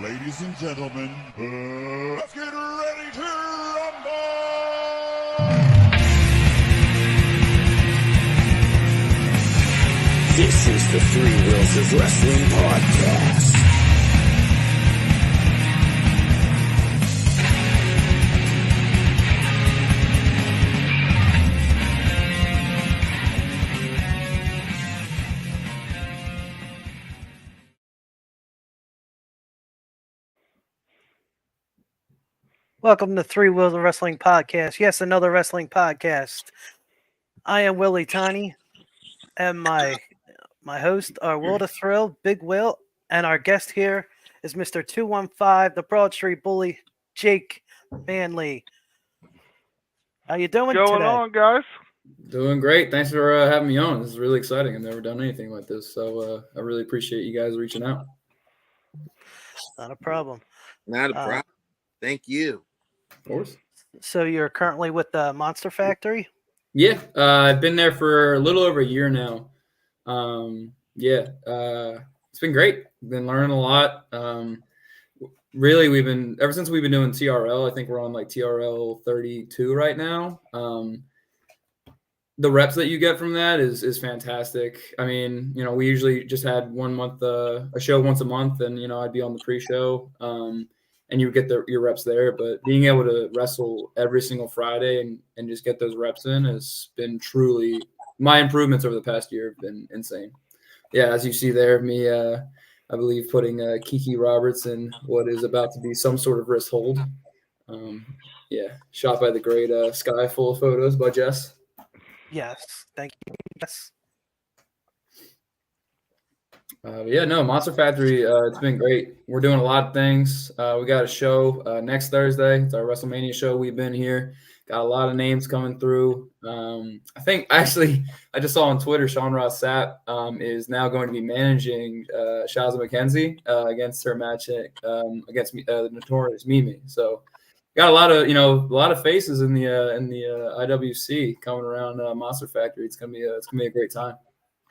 Ladies and gentlemen, let's get ready to rumble! This is the Three Wheels of Wrestling podcast. Welcome to Three Wheels of Wrestling podcast. Yes, another wrestling podcast. I am Willie Tiny, and my host are Will the Thrill, Big Will, and our guest here is Mr. 215, the Broad Street Bully, Jake Manley. How you doing What's going today? on, guys? Doing great. Thanks for having me on. This is really exciting. I've never done anything like this, so I really appreciate you guys reaching out. Not a problem. Not a problem. Thank you. Of course. So you're currently with the Monster Factory? Yeah, I've been there for a little over a year now. It's been great. Been learning a lot. Really, ever since we've been doing TRL. I think we're on like TRL 32 right now. The reps that you get from that is fantastic. I mean, we usually just had 1 month, a show once a month, and I'd be on the pre-show, and you would get your reps there. But being able to wrestle every single Friday and just get those reps in has been truly my improvements over the past year have been insane. Yeah, as you see there, me, I believe putting Kiki Roberts in what is about to be some sort of wrist hold. Shot by the great Sky, full of photos by Jess. Yes, thank you. Yes. Monster Factory, it's been great. We're doing a lot of things. We got a show next Thursday. It's our WrestleMania show. We've been here. Got a lot of names coming through. I just saw on Twitter, Sean Ross Sapp is now going to be managing Shazza McKenzie against her match against the Notorious Mimi. So got a lot of faces in the IWC coming around Monster Factory. It's gonna be a great time.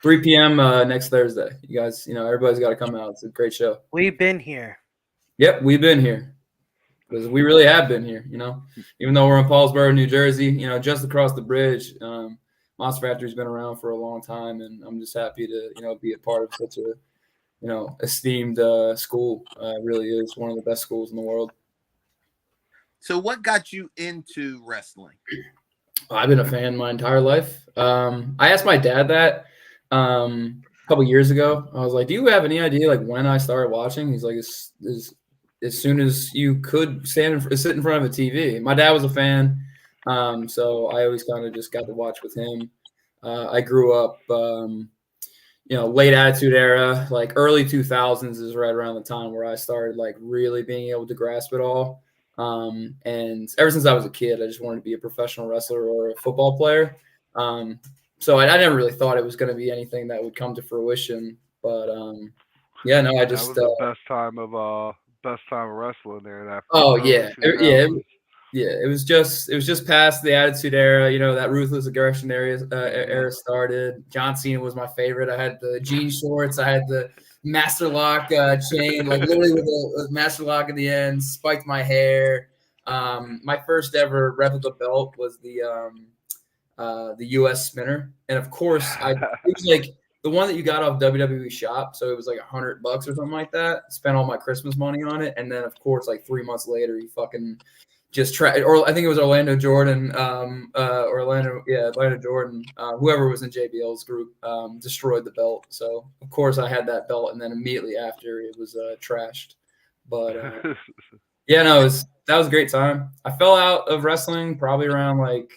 3 p.m. Next Thursday. You guys, everybody's got to come out. It's a great show. We've been here. Yep, we've been here. Because we really have been here, Even though we're in Paulsboro, New Jersey, just across the bridge. Monster Factory's been around for a long time, and I'm just happy to, be a part of such a, esteemed school. It really is one of the best schools in the world. So what got you into wrestling? I've been a fan my entire life. I asked my dad that a couple years ago. I was like, do you have any idea like when I started watching? He's like, as soon as you could sit in front of a TV. My dad was a fan, so I always kind of just got to watch with him. I grew up, late Attitude Era, like early 2000s is right around the time where I started like really being able to grasp it all. And ever since I was a kid, I just wanted to be a professional wrestler or a football player. So I never really thought it was going to be anything that would come to fruition. But I just that was the best time of wrestling there. It was just past the Attitude Era. That ruthless aggression era started. John Cena was my favorite. I had the jean shorts. I had the Master Lock chain, like literally with a Master Lock at the end. Spiked my hair. My first ever replica belt was the U.S. Spinner, and of course, it was like the one that you got off WWE Shop, so it was like $100 or something like that. Spent all my Christmas money on it, and then of course, like 3 months later, he fucking just tried. Or I think it was Orlando Jordan, Jordan, whoever was in JBL's group, destroyed the belt. So of course, I had that belt, and then immediately after, it was trashed. But that was a great time. I fell out of wrestling probably around like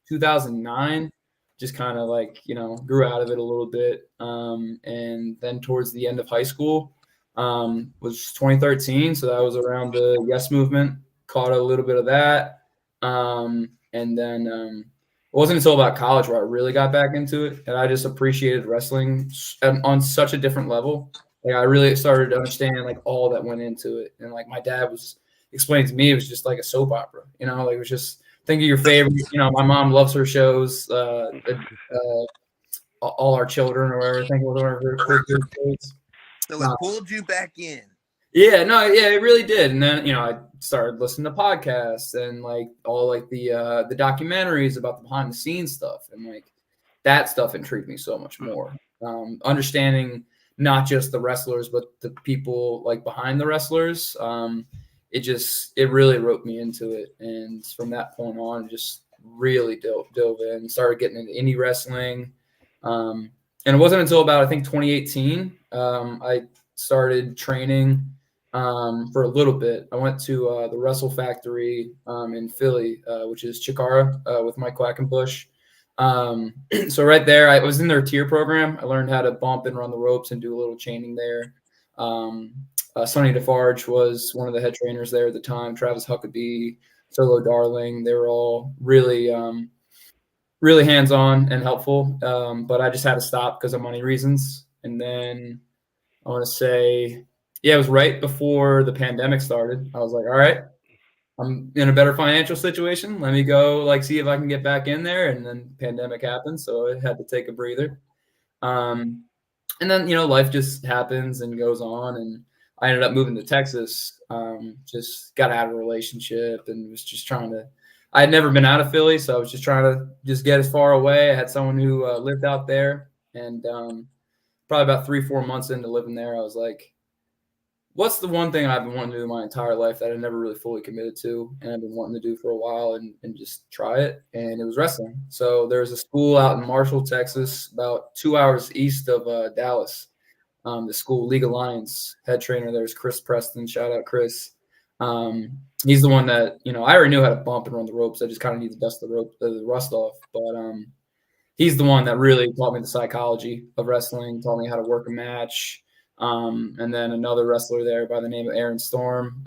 2009, just kind of like, grew out of it a little bit. And then towards the end of high school was 2013. So that was around the Yes Movement, caught a little bit of that. And then it wasn't until about college where I really got back into it. And I just appreciated wrestling on such a different level. Like I really started to understand like all that went into it. And like my dad was explaining to me, it was just like a soap opera, like it was just, think of your favorite. My mom loves her shows. All Our Children, or whatever. Think of her shows. So it pulled you back in. Yeah, no, yeah, it really did. And then, I started listening to podcasts and like all like the documentaries about the behind the scenes stuff, and like that stuff intrigued me so much more. Understanding not just the wrestlers, but the people like behind the wrestlers. It really roped me into it, and from that point on, just really dove in. Started getting into indie wrestling, and it wasn't until about I think 2018 I started training for a little bit. I went to the Wrestle Factory in Philly, which is Chikara with Mike Quackenbush. So right there, I was in their tier program. I learned how to bump and run the ropes and do a little chaining there. Sonny DeFarge was one of the head trainers there at the time. Travis Huckabee, Solo Darling, they were all really, really hands-on and helpful. But I just had to stop because of money reasons. And then I want to say, yeah, it was right before the pandemic started. I was like, all right, I'm in a better financial situation. Let me go see if I can get back in there. And then pandemic happened, so I had to take a breather. And then, life just happens and goes on. And I ended up moving to Texas, just got out of a relationship and was just trying to, I had never been out of Philly. So I was just trying to just get as far away. I had someone who lived out there, and probably about 3-4 months into living there, I was like, what's the one thing I've been wanting to do my entire life that I never really fully committed to, and I've been wanting to do for a while and just try it? And it was wrestling. So there's a school out in Marshall, Texas, about 2 hours east of Dallas. The school, League of Lions, head trainer there is Chris Preston. Shout out Chris. He's the one that, I already knew how to bump and run the ropes. I just kind of need to dust the rust off. But he's the one that really taught me the psychology of wrestling, taught me how to work a match. And then another wrestler there by the name of Aaron Storm.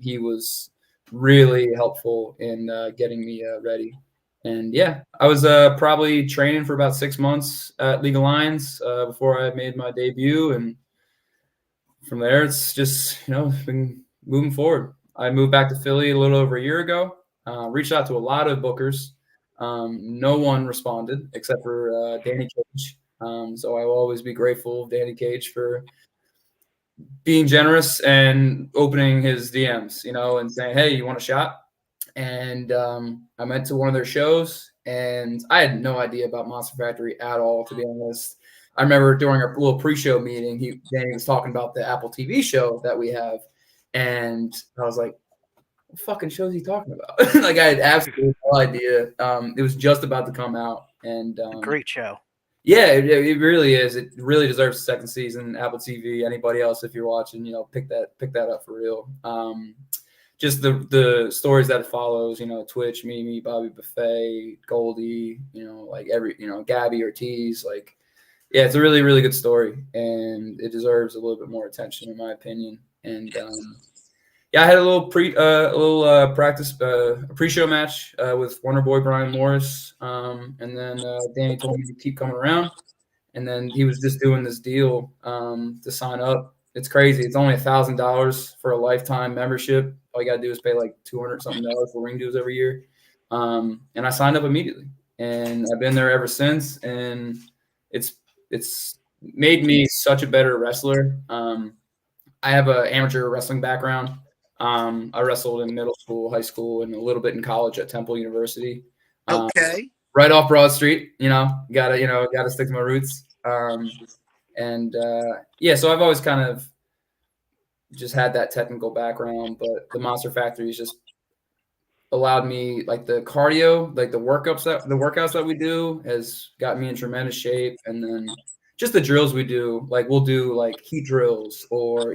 He was really helpful in getting me ready. And yeah, I was probably training for about 6 months at League of Lions before I made my debut. And from there, it's just, been moving forward. I moved back to Philly a little over a year ago, reached out to a lot of bookers. No one responded except for Danny Cage. So I will always be grateful, Danny Cage, for being generous and opening his DMs, and saying, hey, you want a shot? And I went to one of their shows, and I had no idea about Monster Factory at all, to be honest. I remember during our little pre-show meeting, Danny was talking about the Apple TV show that we have, and I was like, what fucking show is he talking about? I had absolutely no idea. It was just about to come out. And great show. Yeah, it really is. It really deserves a second season. Apple TV, anybody else, if you're watching, pick that up for real. Just the stories that it follows, Twitch, Mimi, Bobby Buffet, Goldie, Gabby Ortiz, yeah, it's a really, really good story, and it deserves a little bit more attention, in my opinion. And yeah, I had a little practice pre-show match with Wonder Boy Brian Morris, and then Danny told me to keep coming around, and then he was just doing this deal to sign up. It's crazy. It's only $1,000 for a lifetime membership. All you gotta do is pay like $200 something for ring dues every year, and I signed up immediately, and I've been there ever since, and it's made me such a better wrestler. I have an amateur wrestling background. I wrestled in middle school, high school, and a little bit in college at Temple University. Okay. Right off Broad Street, gotta stick to my roots. Yeah, so I've always kind of just had that technical background, but the Monster Factory has just allowed me, the cardio, the workouts that we do has got me in tremendous shape. And then just the drills we do, we'll do heat drills or,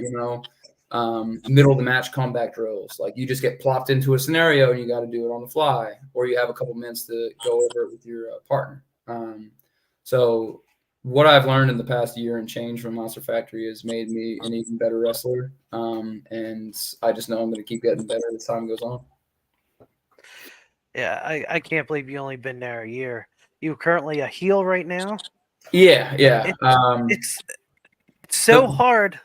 middle of the match comeback drills. You just get plopped into a scenario and you got to do it on the fly, or you have a couple minutes to go over it with your partner. So what I've learned in the past year and change from Monster Factory has made me an even better wrestler. And I just know I'm going to keep getting better as time goes on. Yeah, I can't believe you only been there a year. You currently a heel right now? Yeah. It's so hard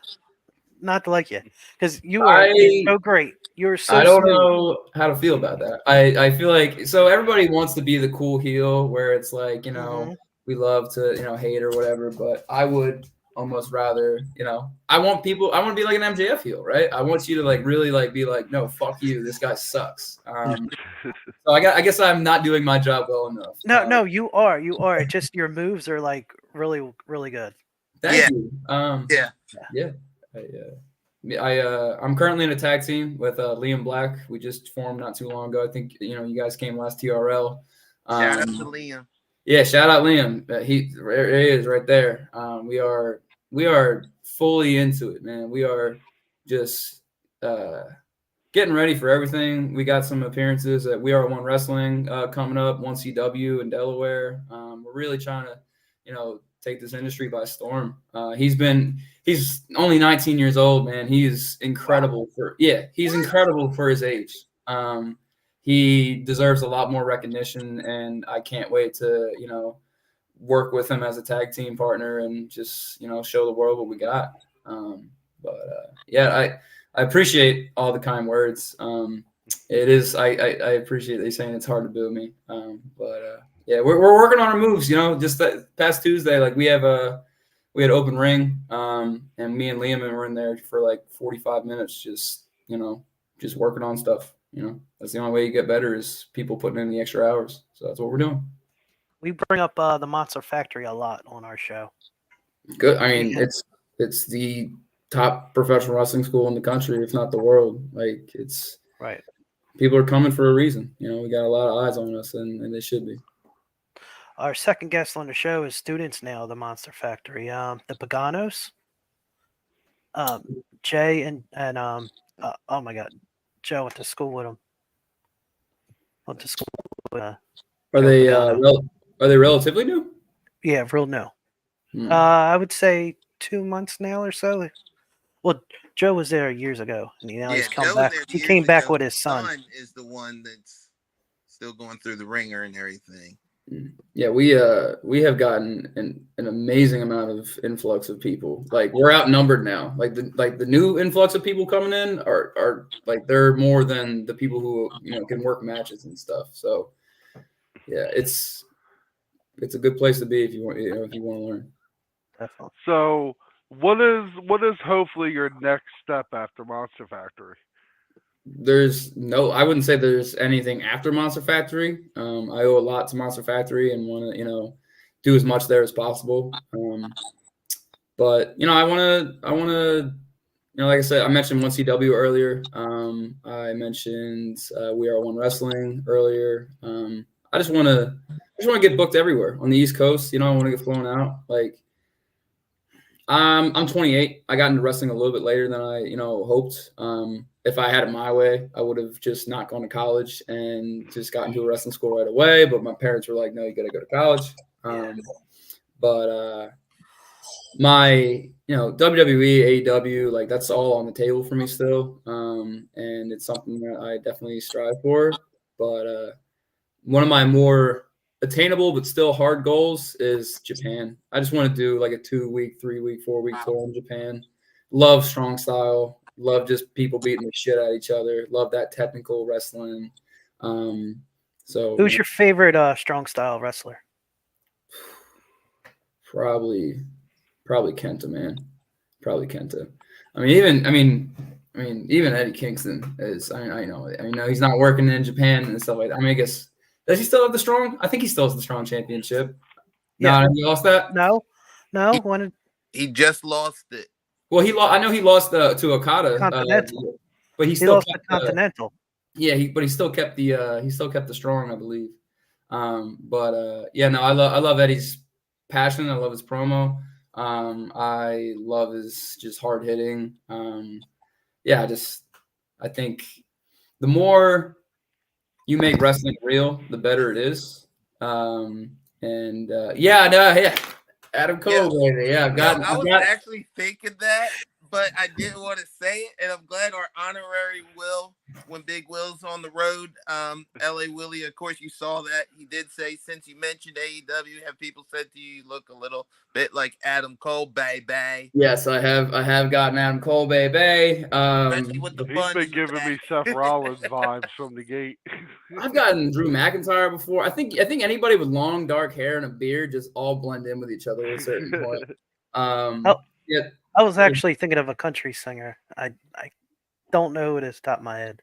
not to like you, because you're so great. You're so I don't smooth. know how to feel about that. I feel like, so everybody wants to be the cool heel where it's we love to hate or whatever, but I would almost rather, I want to be like an MJF heel, right? I want you to like really like be like, no, fuck you, this guy sucks. So I guess I'm not doing my job well enough. No, you are. You are. Just your moves are like really, really good. Thank you. Yeah. I'm currently in a tag team with Liam Black. We just formed not too long ago. I think you guys came last TRL. Shout out to Liam. Yeah, shout out Liam. He is right there. We are fully into it, man. We are just getting ready for everything. We got some appearances at We Are One Wrestling coming up, 1CW in Delaware. We're really trying to, take this industry by storm. He's only 19 years old, man. He is incredible he's incredible for his age. He deserves a lot more recognition, and I can't wait to, work with him as a tag team partner and just, show the world what we got. I appreciate all the kind words. It is, I appreciate they saying it's hard to boo me. We're working on our moves, just that past Tuesday, like we had open ring, and me and Liam were in there for like 45 minutes, just working on stuff. That's the only way you get better is people putting in the extra hours. So that's what we're doing. We bring up the Monster Factory a lot on our show. Good. I mean, it's the top professional wrestling school in the country, if not the world. Like it's right. People are coming for a reason. We got a lot of eyes on us, and they should be. Our second guest on the show is students now, the Monster Factory. The Paganos, Jay and oh my God, Joe went to school with him. Went to school with. Are they relatively new? Yeah, real new. I would say 2 months now or so. Well, Joe was there years ago, and he's come back. He came back with his son. Is the one that's still going through the ringer and everything. Yeah, we have gotten an amazing amount of influx of people. Like we're outnumbered now. Like the new influx of people coming in are like they're more than the people who can work matches and stuff. So yeah, it's a good place to be if you want to learn. Definitely. So what is hopefully your next step after Monster Factory? I wouldn't say there's anything after Monster Factory. I owe a lot to Monster Factory and want to, do as much there as possible. But I want to, like I said, I mentioned 1CW earlier. I mentioned We Are One Wrestling earlier. I just want to get booked everywhere on the East Coast. I want to get flown out. Like, I'm 28. I got into wrestling a little bit later than I, hoped. If I had it my way, I would have just not gone to college and just got into a wrestling school right away. But my parents were like, no, you got to go to college. My, WWE, AEW, like that's all on the table for me still. And it's something that I definitely strive for. But one of my more attainable but still hard goals is Japan. I just want to do like a 2-week, 3-week, 4-week tour in Japan. Love strong style. Love just people beating the shit out of each other. Love that technical wrestling. So who's your favorite strong style wrestler? Probably Kenta, man. Probably Kenta. Even Eddie Kingston is. I know. He's not working in Japan and stuff like that. I guess does he still have the strong? I think he still has the strong championship. Yeah, he lost that. No. When he just lost it. Well, I know he lost to Okada. Continental. But he still lost the Continental. But he still kept the strong, I believe. I love Eddie's passion. I love his promo. I love his just hard hitting. I think the more you make wrestling real, the better it is. Adam Cole, baby. Yeah, I was actually thinking that, but I didn't want to say it, and I'm glad our honorary Will, when Big Will's on the road, LA Willie, of course, you saw that. He did say, since you mentioned AEW, have people said to you look a little bit like Adam Cole, baby? Yes, I have gotten Adam Cole, baby. With the he's been giving me Seth Rollins vibes from the gate. I've gotten Drew McIntyre before. I think anybody with long dark hair and a beard just all blend in with each other at a certain point. Oh. Yeah. I was actually thinking of a country singer. I don't know who it is top of my head.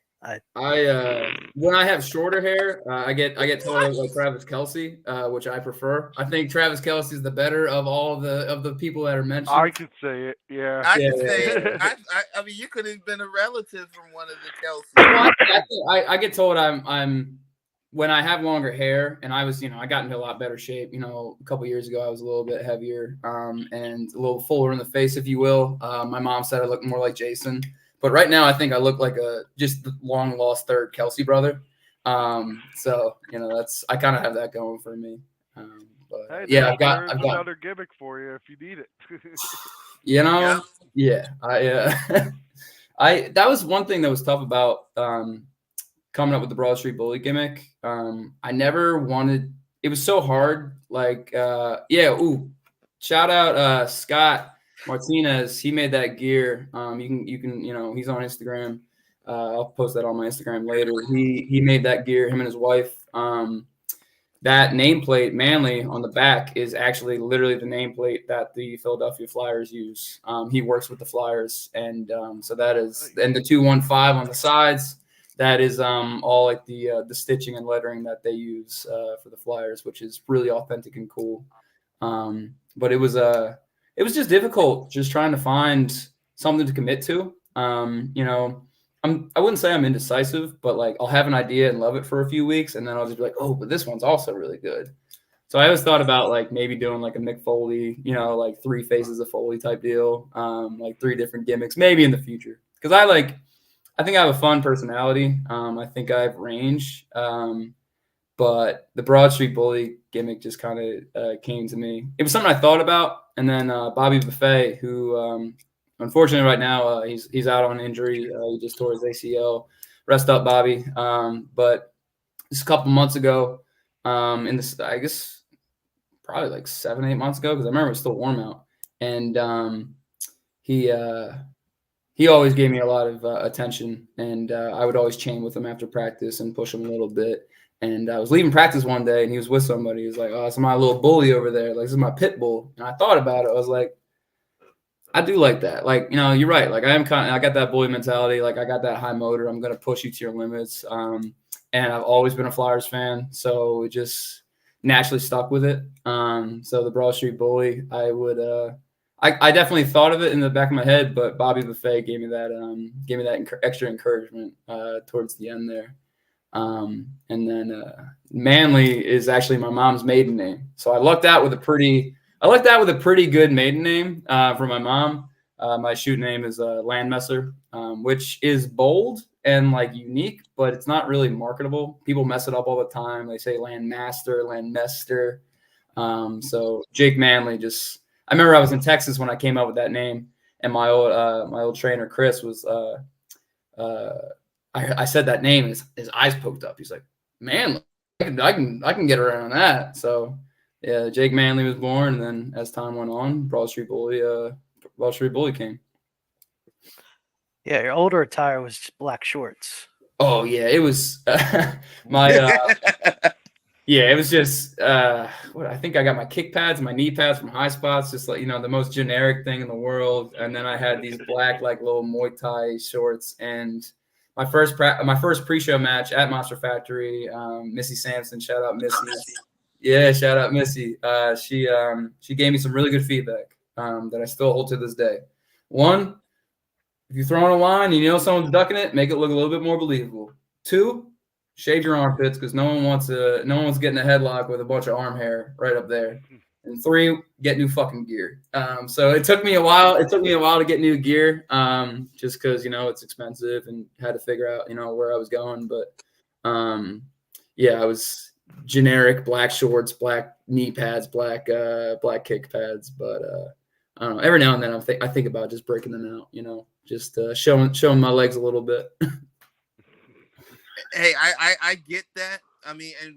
When I have shorter hair, I get told I look like Travis Kelce, which I prefer. I think Travis Kelce is the better of all of the people that are mentioned. I could say it. Yeah. I Yeah, can say yeah, it. yeah. I mean, you could have been a relative from one of the Kelces. I get told I'm when I have longer hair, and I was, I got into a lot better shape. A couple years ago, I was a little bit heavier and a little fuller in the face, if you will. My mom said I look more like Jason, but right now I think I look like just the long lost third Kelsey brother. So I kind of have that going for me. But Hey, yeah, there's I've got another gimmick for you if you need it. yeah, I that was one thing that was tough about coming up with the Broad Street Bully gimmick. I never wanted. It was so hard. Shout out Scott Martinez. He made that gear. You can he's on Instagram. I'll post that on my Instagram later. He made that gear. Him and his wife. That nameplate, Manley, on the back is actually literally the nameplate that the Philadelphia Flyers use. He works with the Flyers, and so that is, and the 215 on the sides. That is all like the stitching and lettering that they use for the Flyers, which is really authentic and cool. But it was just difficult, just trying to find something to commit to. I wouldn't say I'm indecisive, but like I'll have an idea and love it for a few weeks, and then I'll just be like, oh, but this one's also really good. So I always thought about like maybe doing like a Mick Foley, like 3 phases of Foley type deal, like 3 different gimmicks, maybe in the future. Because I think I have a fun personality. I think I have range. But the Broad Street Bully gimmick just kind of came to me. It was something I thought about, and then Bobby Buffet, who unfortunately right now he's out on injury. He just tore his ACL. Rest up, Bobby. But just a couple months ago, I guess probably like 7-8 months ago, because I remember it was still warm out, and he always gave me a lot of attention, and I would always chain with him after practice and push him a little bit. And I was leaving practice one day, and he was with somebody. He was like, "Oh, it's my little bully over there. Like, this is my pit bull." And I thought about it. I was like, I do like that. Like, you're right. Like, I got that bully mentality. Like, I got that high motor. I'm going to push you to your limits. And I've always been a Flyers fan, so it just naturally stuck with it. So the Broad Street Bully, I definitely thought of it in the back of my head, but Bobby Buffet gave me that extra encouragement towards the end there. And then Manley is actually my mom's maiden name, so I lucked out with a pretty good maiden name for my mom. My shoot name is Landmesser, which is bold and like unique, but it's not really marketable. People mess it up all the time. They say Landmaster, Landmester. So Jake Manley just. I remember I was in Texas when I came up with that name, and my old trainer Chris was. I said that name, and his eyes poked up. He's like, "Man, I can get around that." So yeah, Jake Manley was born, and then as time went on, Broad Street Bully came. Yeah, your older attire was just black shorts. Oh yeah, it was my. Yeah, it was just I think I got my kick pads and my knee pads from High Spots, just like the most generic thing in the world. And then I had these black like little Muay Thai shorts. And my first pre-show match at Monster Factory, Missy Sampson, shout out Missy. Yeah, shout out Missy. She gave me some really good feedback that I still hold to this day. One, if you're throwing a line and someone's ducking it, make it look a little bit more believable. 2, shave your armpits, because no one wants getting a headlock with a bunch of arm hair right up there. And 3, get new fucking gear. So it took me a while. It took me a while to get new gear, just because it's expensive and had to figure out where I was going. But yeah, I was generic black shorts, black knee pads, black kick pads. But I don't know. Every now and then I think about just breaking them out. Just showing my legs a little bit. Hey, I get that. I mean, and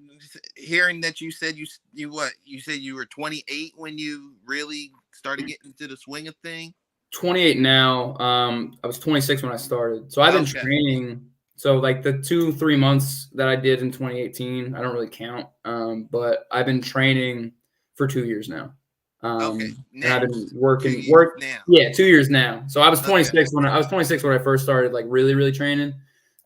hearing that you said you said you were 28 when you really started getting into the swing of thing. 28 now. I was 26 when I started, so I've been training. So like the 2-3 months that I did in 2018, I don't really count. But I've been training for 2 years now. Okay, And I've been Two years now. Yeah, 2 years now. So I was 26 Okay. when I first started like really training.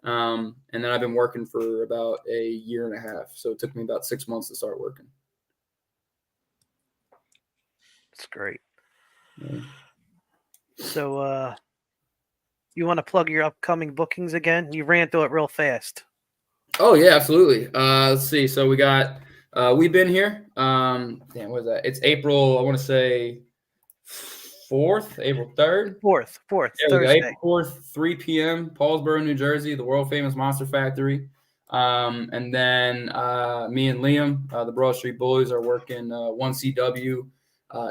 And then I've been working for about a year and a half. So it took me about 6 months to start working. That's great. Yeah. So, you want to plug your upcoming bookings again? You ran through it real fast. Oh yeah, absolutely. Let's see. So we got We've Been Here. What is that? It's April, I want to say 4th, April 3rd. Fourth, There we go. Thursday. April 4th, 3 p.m., Paulsboro, New Jersey, the world famous Monster Factory. And then me and Liam, the Broad Street Bullies, are working 1CW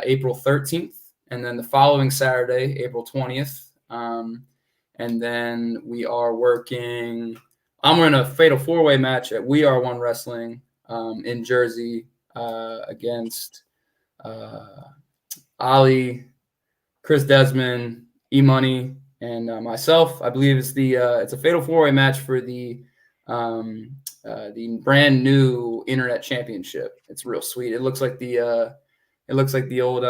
April 13th. And then the following Saturday, April 20th. And then we are working. I'm in a fatal 4-way match at We Are One Wrestling in Jersey against Ali, Chris Desmond, E-Money, and myself. I believe it's a fatal 4-way match for the brand new Internet Championship. It's real sweet. It looks like the old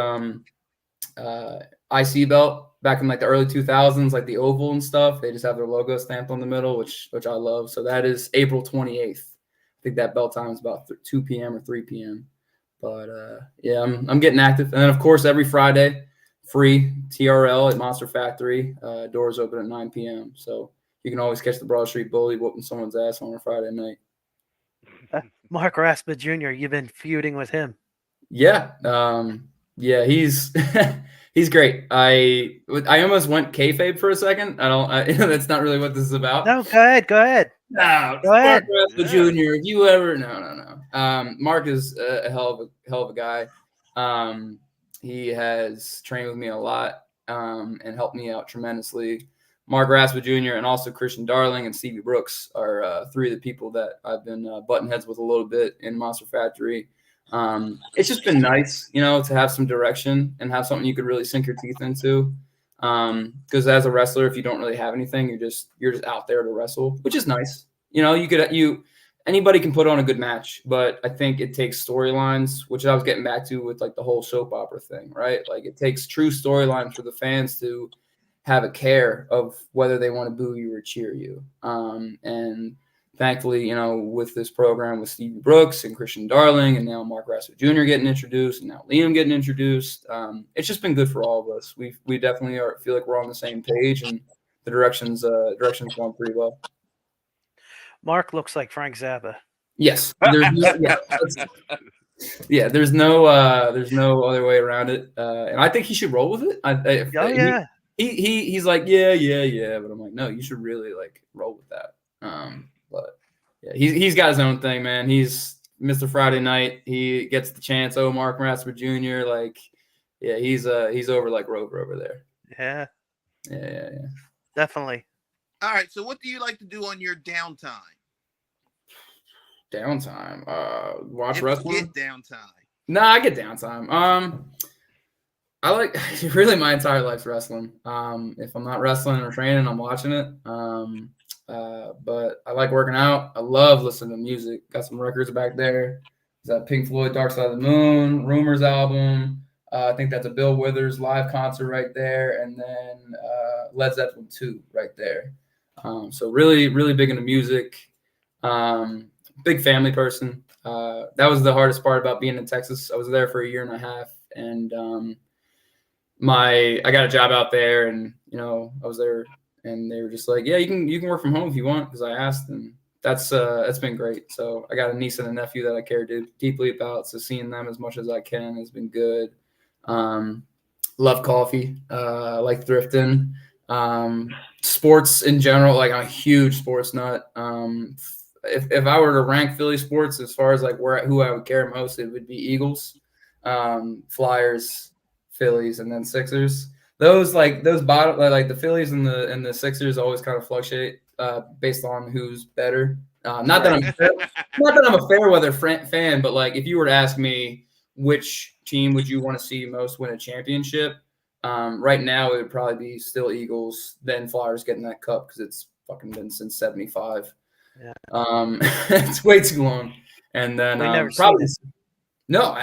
IC belt back in like the early 2000s, like the oval and stuff. They just have their logo stamped on the middle, which I love. So that is April 28th. I think that bell time is about 2 p.m. or 3 p.m. But yeah, I'm getting active. And then of course every Friday, free TRL at Monster Factory. Doors open at 9 p.m. So you can always catch the Broad Street Bully whooping someone's ass on a Friday night. Mark Raspa Jr., you've been feuding with him. Yeah. Yeah, he's he's great. I almost went kayfabe for a second. That's not really what this is about. No, go ahead. No, Go ahead. Mark Raspa Jr. If you ever no. Mark is a hell of a guy. He has trained with me a lot and helped me out tremendously. Mark Raspa Jr. and also Christian Darling and Stevie Brooks are 3 of the people that I've been butting heads with a little bit in Monster Factory. It's just been nice, to have some direction and have something you could really sink your teeth into. Because as a wrestler, if you don't really have anything, you're just out there to wrestle, which is nice. Anybody can put on a good match, but I think it takes storylines, which I was getting back to with like the whole soap opera thing, right? Like it takes true storylines for the fans to have a care of whether they want to boo you or cheer you. And thankfully, with this program with Stevie Brooks and Christian Darling and now Mark Raspa Jr. getting introduced and now Liam getting introduced, it's just been good for all of us. We definitely feel like we're on the same page and the direction's going pretty well. Mark looks like Frank Zappa. Yes. There's no other way around it. And I think he should roll with it. Yeah. He's like, yeah. But I'm like, no, you should really like roll with that. But yeah, he's got his own thing, man. He's Mr. Friday Night. He gets the chance. Oh, Mark Raspa Jr. Like, yeah, he's over like Rover over there. Yeah. Yeah. Definitely. All right. So what do you like to do on your downtime? Downtime. Watch wrestling. Get downtime. No, I get downtime. I like really my entire life's wrestling. If I'm not wrestling or training, I'm watching it. But I like working out. I love listening to music. Got some records back there. There's that Pink Floyd Dark Side of the Moon, Rumors album. I think that's a Bill Withers live concert right there. And then Led Zeppelin 2 right there. So really, really big into music. Big family person. That was the hardest part about being in Texas. I was there for a year and a half. And I got a job out there and, I was there and they were just like, yeah, you can work from home if you want. Cause I asked and that's been great. So I got a niece and a nephew that I care deeply about. So seeing them as much as I can has been good. Love coffee. Like thrifting, sports in general. Like I'm a huge sports nut. If I were to rank Philly sports as far as like who I would care most, it would be Eagles, Flyers, Phillies, and then Sixers. Those bottom, like the Phillies and the Sixers always kind of fluctuate based on who's better. Not that I'm a fair weather fan, but like if you were to ask me which team would you want to see most win a championship, right now it would probably be still Eagles, then Flyers getting that cup because it's fucking been since '75. Yeah. It's way too long, and then we never probably. No,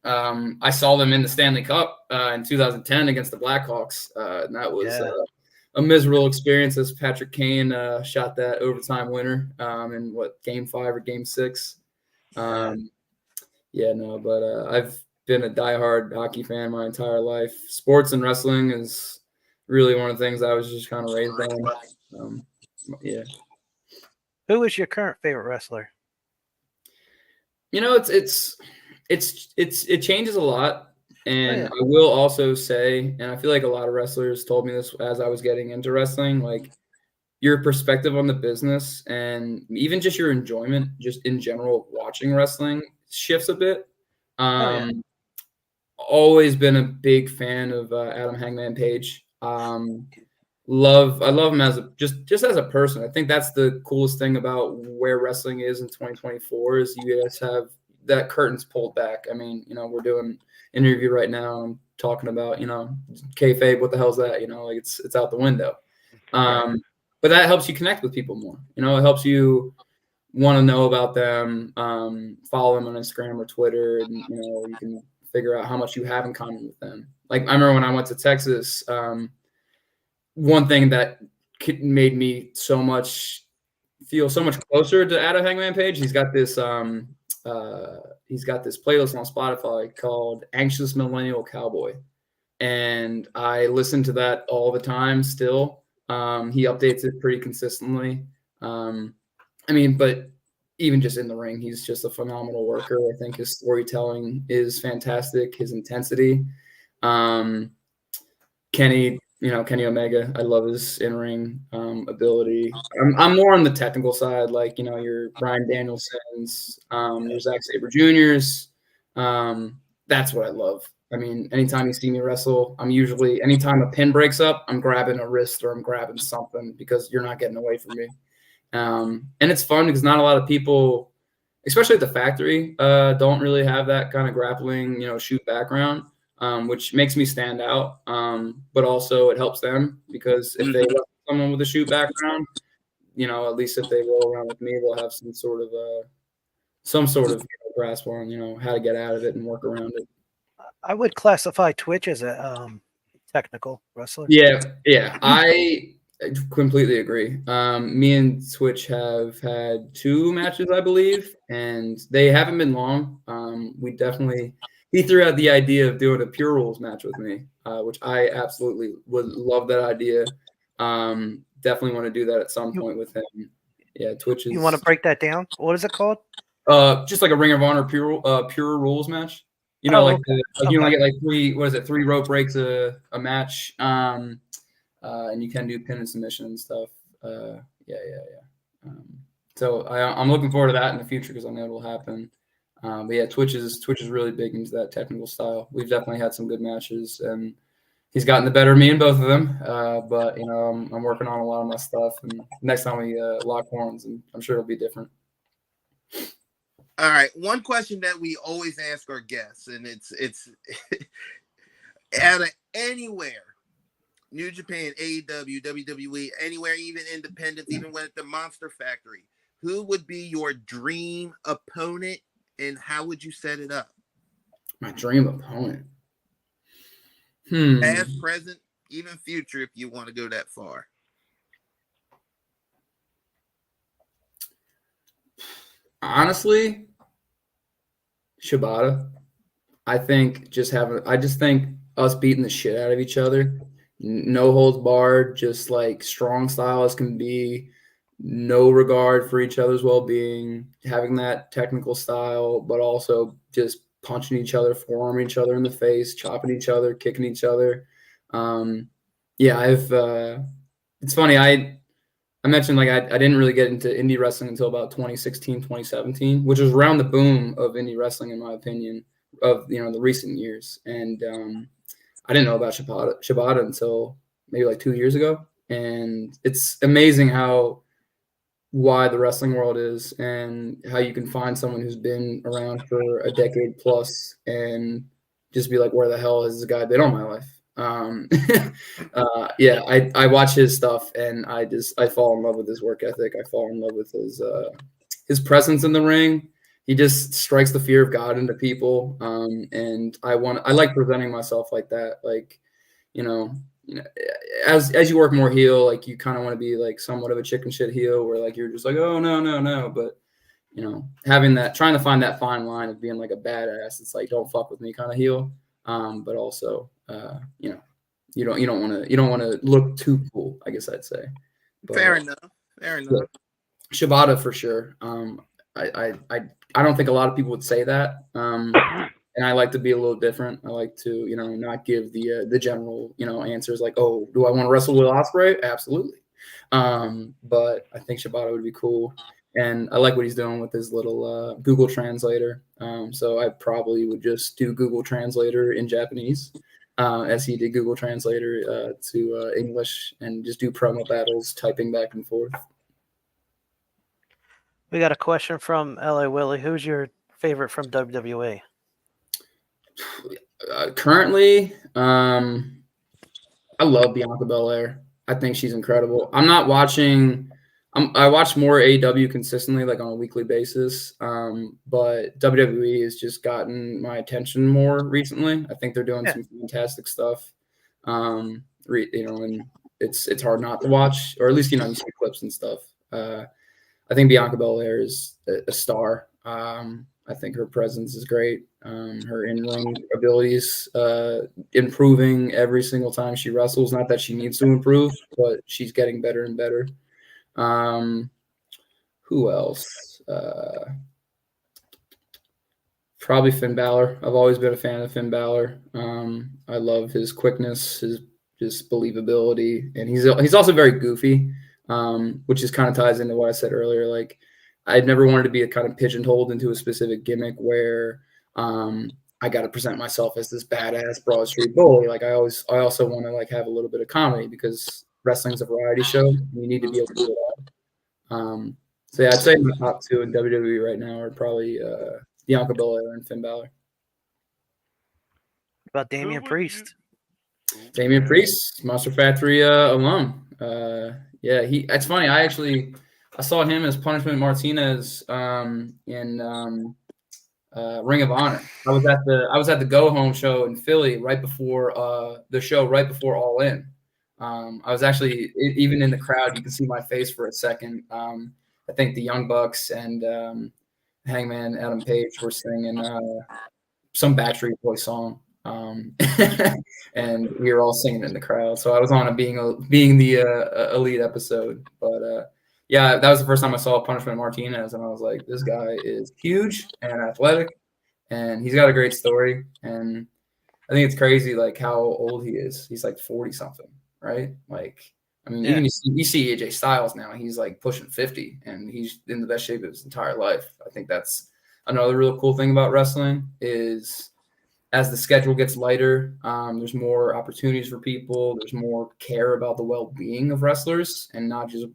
I saw them in the Stanley Cup in 2010 against the Blackhawks. And that was a miserable experience as Patrick Kane shot that overtime winner in Game 5 or Game 6. But I've been a diehard hockey fan my entire life. Sports and wrestling is really one of the things I was just kind of raised on. Who is your current favorite wrestler? It changes a lot. And I will also say, and I feel like a lot of wrestlers told me this as I was getting into wrestling, like your perspective on the business and even just your enjoyment, just in general, watching wrestling shifts a bit. Always been a big fan of Adam Hangman Page. I love him as just as a person. I think that's the coolest thing about where wrestling is in 2024 is you guys have that curtains pulled back. I mean, we're doing an interview right now. I'm talking about, kayfabe. What the hell's that? Like it's out the window. But that helps you connect with people more. It helps you want to know about them, follow them on Instagram or Twitter, and you can figure out how much you have in common with them. Like I remember when I went to Texas, one thing that made me feel so much closer to Adam Hangman Page. He's got this playlist on Spotify called "Anxious Millennial Cowboy," and I listen to that all the time. Still, he updates it pretty consistently. But even just in the ring, he's just a phenomenal worker. I think his storytelling is fantastic. His intensity. Kenny Omega, I love his in-ring ability. I'm more on the technical side, like, your Bryan Danielsons, your Zack Sabre Juniors. That's what I love. I mean, anytime you see me wrestle, anytime a pin breaks up, I'm grabbing a wrist or I'm grabbing something because you're not getting away from me. And it's fun because not a lot of people, especially at the factory, don't really have that kind of grappling, shoot background, which makes me stand out. But also it helps them because if they let someone with a shoot background, at least if they roll around with me, they'll have some sort of grasp on, how to get out of it and work around it. I would classify Twitch as a technical wrestler. Yeah, I completely agree. Me and Twitch have had 2 matches, I believe, and they haven't been long. He threw out the idea of doing a Pure Rules match with me, which I absolutely would love that idea. Definitely want to do that at some point with him. Yeah, Twitch is. You want to break that down? What is it called? Just like a Ring of Honor Pure Rules match. Get like 3 rope breaks a match. And you can do pin and submission and stuff. So I'm looking forward to that in the future because I know it'll happen. But yeah, Twitch is really big into that technical style. We've definitely had some good matches, and he's gotten the better of me in both of them. But I'm working on a lot of my stuff, and next time we lock horns, and I'm sure it'll be different. All right, one question that we always ask our guests, and it's out of anywhere. New Japan, AEW, WWE, anywhere, even independent, even when at the Monster Factory, who would be your dream opponent and how would you set it up? My dream opponent? Past, present, even future, if you want to go that far. Honestly, Shibata. I just think us beating the shit out of each other, no holds barred, just like strong style as can be, no regard for each other's well-being, having that technical style, but also just punching each other, forearming each other in the face, chopping each other, kicking each other. It's funny. I mentioned I didn't really get into indie wrestling until about 2016, 2017, which was around the boom of indie wrestling, in my opinion, of the recent years. And I didn't know about Shibata until maybe like 2 years ago. And it's amazing how wide the wrestling world is and how you can find someone who's been around for a decade plus and just be like, where the hell has this guy been all my life? I watch his stuff and I fall in love with his work ethic. I fall in love with his presence in the ring. he just strikes the fear of God into people. And I like presenting myself like that. Like, you know, as you work more heel, like you kind of want to be like somewhat of a chicken shit heel where like you're just like, oh no. But having that, trying to find that fine line of being like a badass. It's like, don't fuck with me kind of heel. But also, you don't want to look too cool, I guess I'd say. But, Fair enough. Shibata for sure. I don't think a lot of people would say that. And I like to be a little different. I like to, not give the general, answers like, oh, do I want to wrestle with Ospreay? Absolutely. But I think Shibata would be cool. And I like what he's doing with his little Google Translator. So I probably would just do Google Translator in Japanese, as he did Google Translator to English, and just do promo battles, typing back and forth. We got a question from LA Willie. Who's your favorite from WWE? Currently, I love Bianca Belair. I think she's incredible. I'm not watching. I watch more AEW consistently, like on a weekly basis. But WWE has just gotten my attention more recently. I think they're doing some fantastic stuff. And it's hard not to watch, or at least you see clips and stuff. I think Bianca Belair is a star. I think her presence is great. Her in-ring abilities improving every single time she wrestles. Not that she needs to improve, but she's getting better and better. Who else? Probably Finn Balor. I've always been a fan of Finn Balor. I love his quickness, his just believability, and he's also very goofy, which is kind of ties into what I said earlier. Like, I'd never wanted to be a kind of pigeonholed into a specific gimmick where I got to present myself as this badass Broad Street bully. Like I also want to like have a little bit of comedy because wrestling's a variety show. You need to be able to do it all. So yeah, I'd say my top two in WWE right now are probably Bianca Belair and Finn Balor. What about Damian Priest? Damian Priest, Monster Factory alum. Yeah, it's funny. I saw him as Punishment Martinez in Ring of Honor. I was at the Go Home show in Philly right before All In. I was actually even in the crowd. You can see my face for a second. I think the Young Bucks and Hangman Adam Page were singing some Backstreet Boys song, and we were all singing in the crowd. So I was on being the Elite episode, but yeah, that was the first time I saw Punishment Martinez, and I was like, this guy is huge and athletic, and he's got a great story. And I think it's crazy, like how old he is. He's like 40 something, right? Like, I mean, even you see AJ Styles now, he's like pushing 50, and he's in the best shape of his entire life. I think that's another real cool thing about wrestling is as the schedule gets lighter, there's more opportunities for people. There's more care about the well-being of wrestlers and not just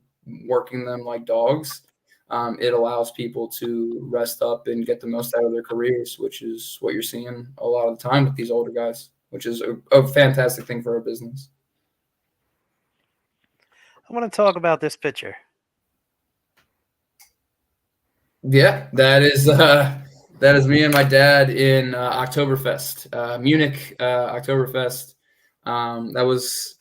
working them like dogs. It allows people to rest up and get the most out of their careers, which is what you're seeing a lot of the time with these older guys, which is a fantastic thing for our business. I want to talk about this picture. Yeah, that is me and my dad in Oktoberfest, Munich Oktoberfest. That was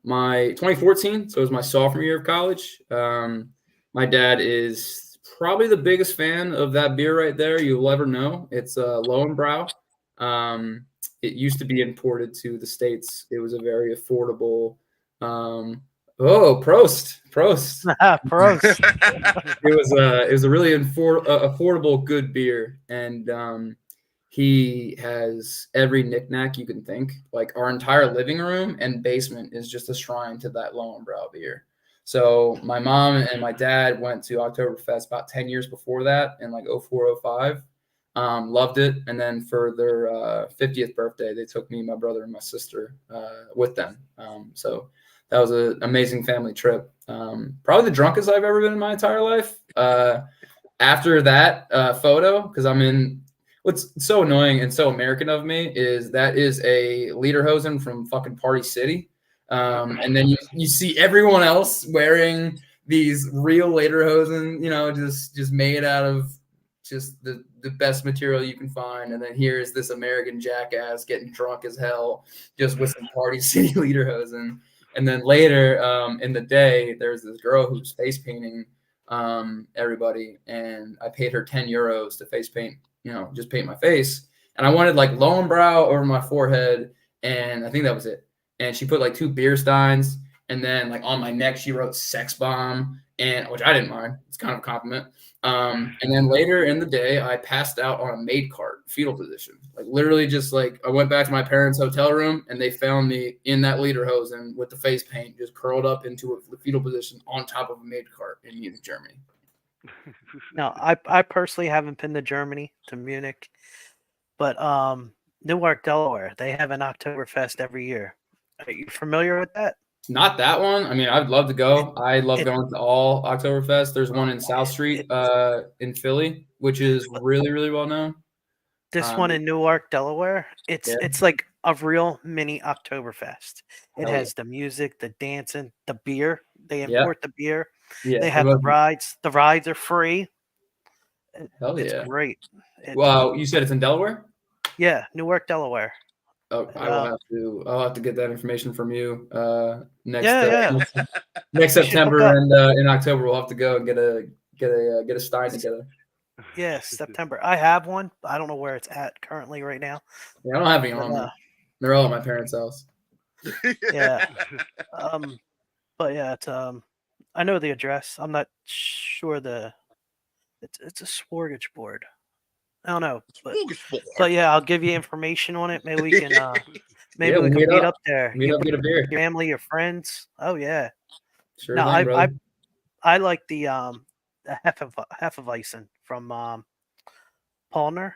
my 2014, so it was my sophomore year of college. My dad is probably the biggest fan of that beer right there you'll ever know. It's Lowenbrau. It used to be imported to the States. It was a very affordable. Prost. Prost. It was a really affordable, good beer, and he has every knickknack you can think. Like our entire living room and basement is just a shrine to that Lowenbrau beer. So my mom and my dad went to Oktoberfest about 10 years before that in like 04, 05. Loved it. And then for their 50th birthday, they took me, my brother, and my sister with them. So that was an amazing family trip. Probably the drunkest I've ever been in my entire life. After that photo, because I'm in what's so annoying and so American of me is that is a lederhosen from fucking Party City. And then you see everyone else wearing these real lederhosen, just made out of just the the best material you can find, and then here's this American jackass getting drunk as hell just with some Party City lederhosen. And then later in the day, there's this girl who's face painting everybody, and I paid her 10 euros to face paint, just paint my face. And I wanted like Lowenbrow over my forehead, and I think that was it. And she put like 2 beer steins, and then like on my neck she wrote "sex bomb," and which I didn't mind. It's kind of a compliment. And then later in the day, I passed out on a maid cart, fetal position. Like literally, just like I went back to my parents' hotel room, and they found me in that lederhosen with the face paint, just curled up into a fetal position on top of a maid cart in Munich, Germany. Now, I personally haven't been to Germany, to Munich, but Newark, Delaware, they have an Oktoberfest every year. Are you familiar with that? Not that one. I mean, I'd love to go. I love going to all Oktoberfest. There's one in South Street in Philly, which is really, really well known. This one in Newark, Delaware, it's like a real mini Oktoberfest. It has the music, the dancing, the beer. They import the beer. Yeah, they have the rides. The rides are free. It's great. Wow, you said it's in Delaware? Yeah, Newark, Delaware. Oh, I'll have to get that information from you next September, and in October we'll have to go and get a stein together. Yeah, September. I have one. I don't know where it's at currently right now. Yeah, I don't have any on me. They're all at my parents' house. Yeah. But yeah, it's I know the address. I'm not sure it's a smorgasbord. I don't know, but yeah, I'll give you information on it. Maybe we can we can meet up there. Meet up, get a beer. Your family, your friends. Oh yeah. Sure. No, I like the Hefeweizen from Paulaner.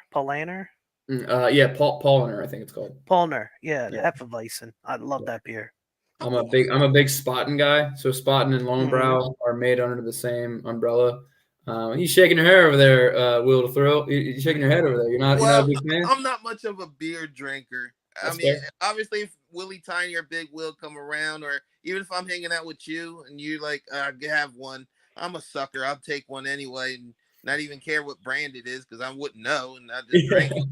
Yeah, Paulaner, I think it's called. Paulaner, yeah, the Hefeweizen. I love that beer. I'm a big Spaten guy. So Spaten and Lowenbrow are made under the same umbrella. You shaking your hair over there, Will to Thrill? You shaking your head over there? You're not a big fan? I'm not much of a beer drinker. That's I mean, fair. obviously, if Willie Tiny or Big Will come around, or even if I'm hanging out with you and you like have one, I'm a sucker. I'll take one anyway, and not even care what brand it is because I wouldn't know, and I just drink it.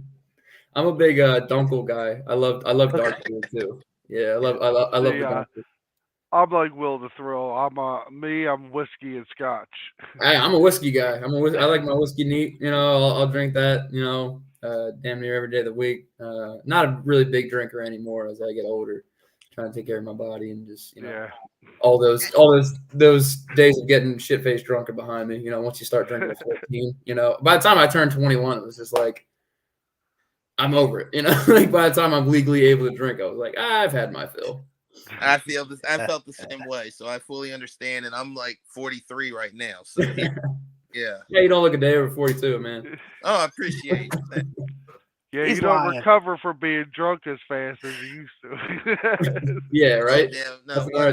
I'm a big Dunkel guy. I love dark beer too. Yeah, I love the Dunkel. I'm like Will the Thrill. I'm whiskey and scotch. I'm a whiskey guy. I like my whiskey neat. I'll drink that. Damn near every day of the week. Not a really big drinker anymore as I get older. Trying to take care of my body and just all those days of getting shit faced drunk are behind me. Once you start drinking at 14, by the time I turned 21, it was just like I'm over it. Like by the time I'm legally able to drink, I was like, I've had my fill. I felt the same way, so I fully understand. And I'm like 43 right now, so yeah. You don't look a day over 42, man. Oh, I appreciate that. Yeah, you don't recover from being drunk as fast as you used to. Yeah, right. Oh, no,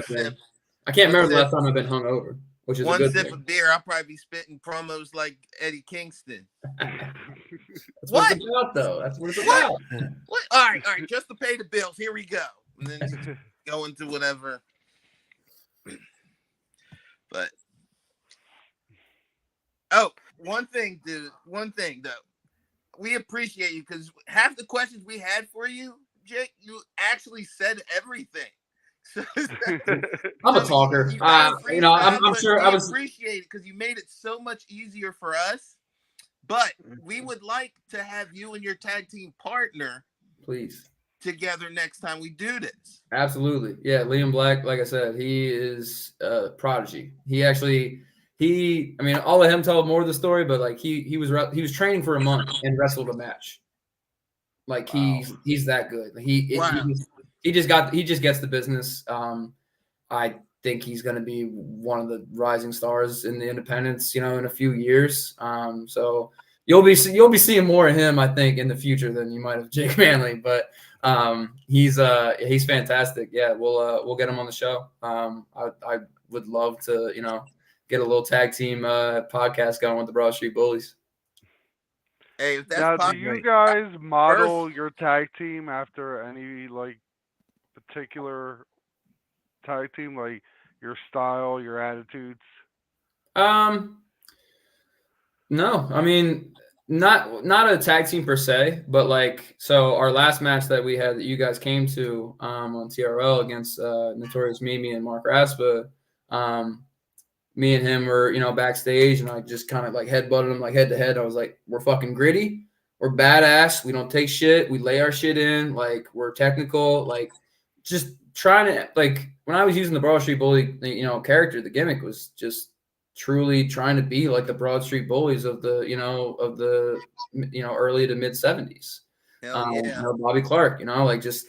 I can't remember the last time I've been hungover, which is one a good sip thing. of beer. I'll probably be spitting promos like Eddie Kingston. That's what it's about, though. That's what it's about. What? All right. Just to pay the bills. Here we go. And then just go into whatever. But one thing, dude. One thing, though. We appreciate you because half the questions we had for you, Jake, you actually said everything. So, I'm a talker. I'm sure I was appreciate it because you made it so much easier for us. But we would like to have you and your tag team partner, please, together next time we do this. Absolutely, yeah. Liam Black, like I said, he is a prodigy. I'll let him tell more of the story, but like he was training for a month and wrestled a match. Like he's that good. He just gets the business. I think he's going to be one of the rising stars in the independents, in a few years. So you'll be seeing more of him, I think, in the future than you might have Jake Manley. But he's fantastic. Yeah, we'll get him on the show. I would love to, get a little tag team podcast going with the Broad Street Bullies. Hey, if that's now, possible, do you guys model your tag team after any particular tag team, like your style, your attitudes? No, I mean, Not a tag team per se, but like, so our last match that we had that you guys came to on TRL against Notorious Mimi and Mark Raspa, me and him were, backstage, and I just kind of like headbutted him like head to head. I was like, we're fucking gritty. We're badass. We don't take shit. We lay our shit in. Like, we're technical. Like, just trying to, like, when I was using the Broad Street Bully, character, the gimmick was just truly trying to be like the Broad Street Bullies of the, early to mid 70s. Hell yeah. Bobby Clark, like just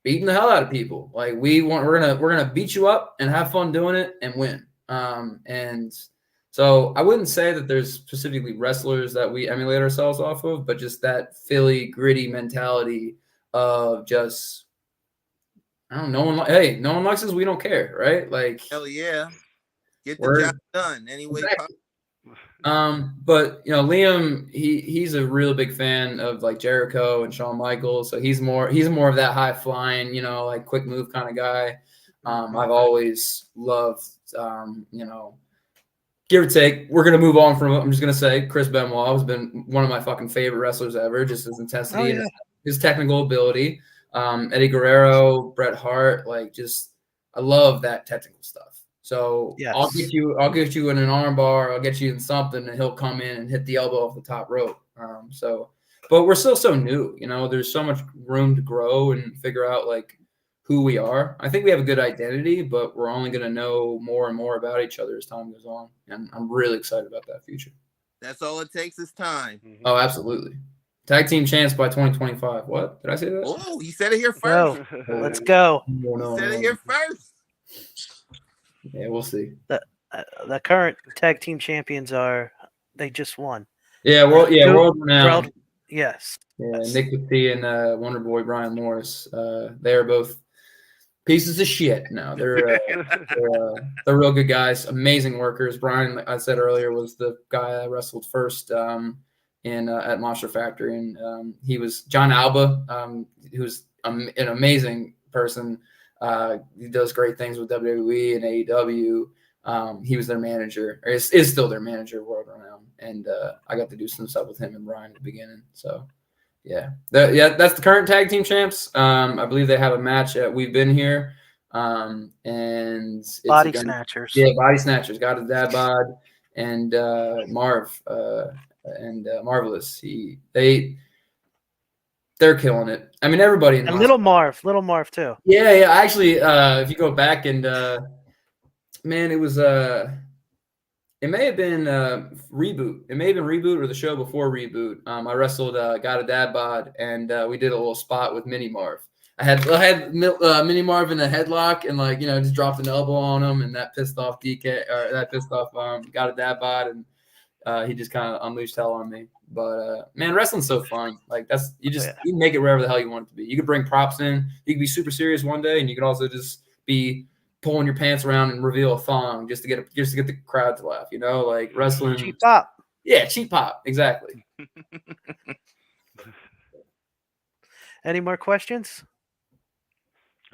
beating the hell out of people. Like, we're gonna beat you up and have fun doing it and win. And so I wouldn't say that there's specifically wrestlers that we emulate ourselves off of, but just that Philly gritty mentality of just, I don't know, no one likes us, we don't care, right? Like, hell yeah. Get the job done anyway. Exactly. But Liam, he's a real big fan of like Jericho and Shawn Michaels, so he's more of that high flying, like quick move kind of guy. I've always loved, give or take. We're gonna move on from. I'm just gonna say Chris Benoit has been one of my fucking favorite wrestlers ever. Just his intensity and his technical ability. Eddie Guerrero, Bret Hart, like just I love that technical stuff. So yes. I'll get you in an arm bar. I'll get you in something, and he'll come in and hit the elbow off the top rope. But we're still so new. There's so much room to grow and figure out like who we are. I think we have a good identity, but we're only going to know more and more about each other as time goes on. And I'm really excited about that future. That's all it takes is time. Oh, absolutely. Tag team champs by 2025. What? Did I say that? Oh, he said it here first. Let's go. He said it here first. Yeah, we'll see. The current tag team champions they just won. Yeah, world renowned. Yes. Yeah, Nick T and Wonder Boy Brian Morris. They're both pieces of shit. No, they're real good guys, amazing workers. Brian, like I said earlier, was the guy I wrestled first at Monster Factory, and he was John Alba, who's an amazing person. He does great things with WWE and AEW. He was their manager, or is still their manager, world renowned, and I got to do some stuff with him and Brian at the beginning. So, yeah, that's the current tag team champs. I believe they have a match at We've Been Here, and it's Body Snatchers. Yeah, Body Snatchers. Got a dad bod and Marv and Marvelous. They're killing it. I mean, everybody. And Little Marv too. Yeah. Actually, if you go back and man, it was it may have been Reboot. It may have been Reboot or the show before Reboot. I wrestled Got a Dad Bod, and we did a little spot with Mini Marv. I had Mini Marv in a headlock and just dropped an elbow on him, and that pissed off Got a Dad Bod, and he just kind of unleashed hell on me. But man, wrestling's so fun. Like you can make it wherever the hell you want it to be. You could bring props in. You could be super serious one day, and you could also just be pulling your pants around and reveal a thong just to get the crowd to laugh. Like wrestling. Cheap pop. Yeah, cheap pop. Exactly. Any more questions?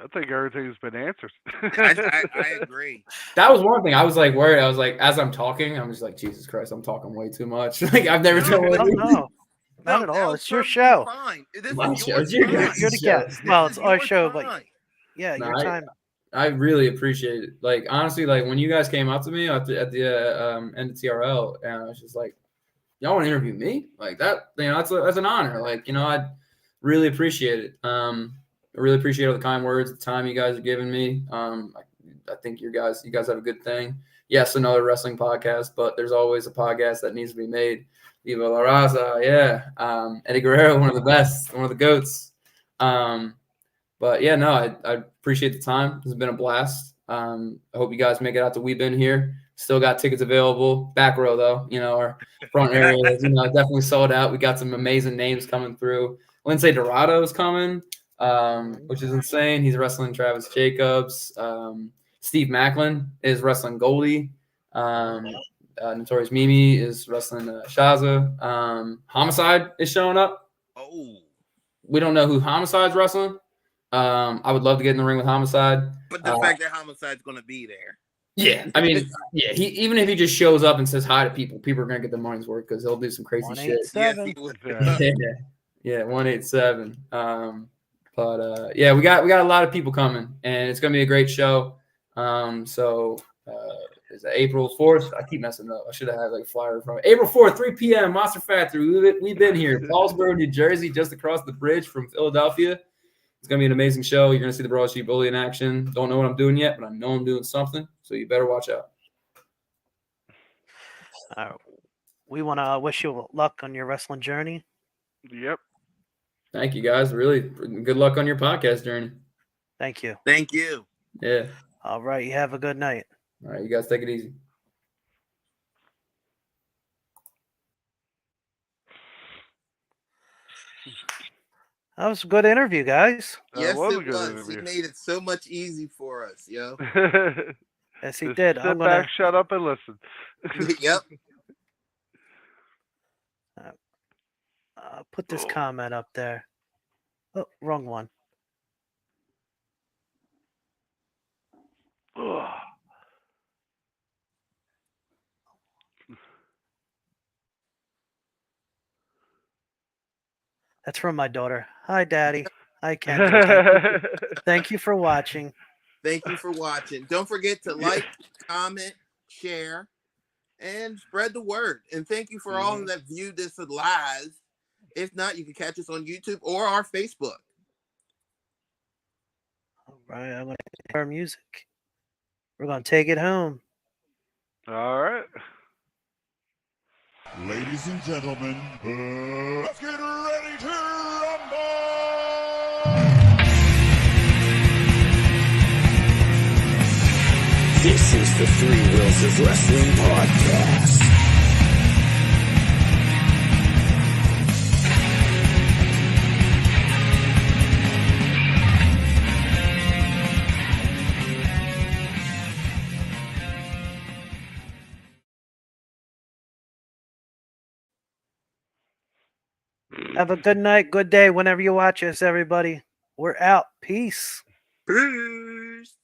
I think everything's been answered. I agree. That was one thing. I was like worried. I was like, as I'm talking, I'm just like, Jesus Christ, I'm talking way too much. Like I've never done. No, not at all. It's your show. Fine. This is your show. You're the guest. Well, it's our show, but yeah, your time. I really appreciate it. Like honestly, like when you guys came up to me at the end of TRL, and I was just like, y'all want to interview me? Like that, that's an honor. Like I really appreciate it. I really appreciate all the kind words, the time you guys are giving me. I think you guys have a good thing. Yes, another wrestling podcast, but there's always a podcast that needs to be made. Viva la Raza, yeah. Eddie Guerrero, one of the best, one of the goats. But yeah, no, I appreciate the time. It's been a blast. I hope you guys make it out to We've Been Here. Still got tickets available. Back row though, our front area is definitely sold out. We got some amazing names coming through. Lindsay Dorado is coming. Which is insane. He's wrestling Travis Jacobs. Steve Macklin is wrestling Goldie. Notorious Mimi is wrestling Shaza. Homicide is showing up. Oh, we don't know who Homicide's wrestling. I would love to get in the ring with Homicide. But the fact that Homicide's going to be there. Yeah, I mean, yeah. Even if he just shows up and says hi to people, people are gonna get their money's worth because he'll do some crazy shit. Yes, 187. he would. Yeah, 187. But yeah, we got a lot of people coming, and it's gonna be a great show. So is it April 4th? I keep messing up. I should have had like a flyer from April 4th, 3 p.m. Monster Factory. We've been here, Paulsboro, New Jersey, just across the bridge from Philadelphia. It's gonna be an amazing show. You're gonna see the Broad Street Bully in action. Don't know what I'm doing yet, but I know I'm doing something. So you better watch out. We want to wish you luck on your wrestling journey. Yep. Thank you guys. Really good luck on your podcast journey. Thank you. Thank you. Yeah. All right. You have a good night. All right, you guys take it easy. That was a good interview, guys. Yes, was a it good was. interview. He made it so much easy for us, yo. Yes, he Just did. Sit I'm back, gonna shut up, and listen. Yep. put this comment up there. Oh, wrong one. That's from my daughter. Hi, Daddy. Hi, Kendra. Thank you for watching. Thank you for watching. Don't forget to like, comment, share, and spread the word. And thank you for all that viewed this live. If not, you can catch us on YouTube or our Facebook. All right, I'm gonna play our music. We're gonna take it home. All right. Ladies and gentlemen, let's get ready to rumble! This is the Three Wheels of Wrestling podcast. Have a good night, good day whenever you watch us, everybody. We're out. Peace. Peace.